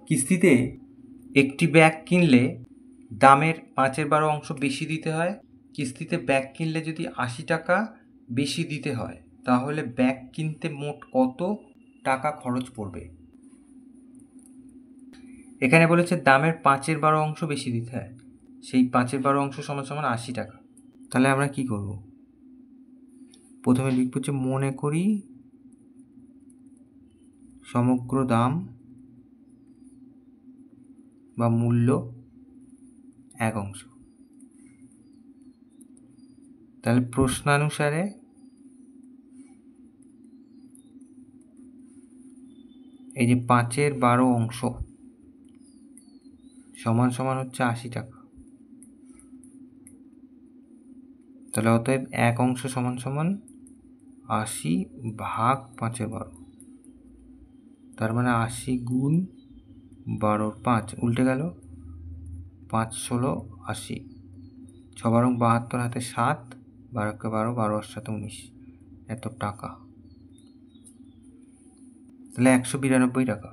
কিস্তিতে একটি ব্যাগ কিনলে দামের 5/12 বেশি দিতে হয়। কিস্তিতে ব্যাগ কিনলে যদি 80 টাকা বেশি দিতে হয়, তাহলে ব্যাগ কিনতে মোট কত টাকা খরচ পড়বে? এখানে বলেছে দামের 5/12 বেশি দিতে হয়, সেই 5/12 সমান সমান 80 টাকা। তাহলে আমরা কি করব? প্রথমে লিখব যে মনে করি সমগ্র দাম বা মূল্য 1/। তাহলে প্রশ্নানুসারে এই যে 5/12 সমান সমান হচ্ছে 80 টাকা। তাহলে অতএব 1/, সমান সমান 80 ভাগ 5/12। তার মানে 80 গুণ 12 5 উল্টে গেল, 5 16 80, 6 বারং 72, হাতে 7, 12 × 12, 12 × 7 19, এত টাকা। তাহলে 192 টাকা।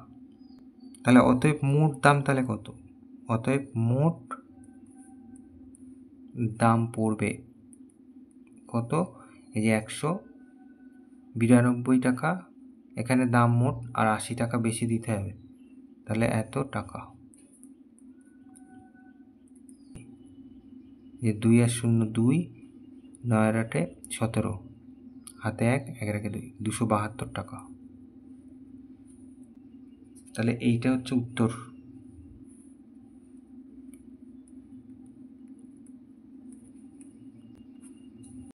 তাহলে অতএব মোট দাম তাহলে কত? অতএব মোট দাম পড়বে কত? এই যে 192 টাকা, এখানে দাম মোট, আর 80 টাকা বেশি দিতে হবে, তাহলে এত টাকা। যে 2 আর 0 2, 9 আর 8 17, হাতে 1, 1 আর 2, 272 টাকা। তাহলে এইটা হচ্ছে উত্তর।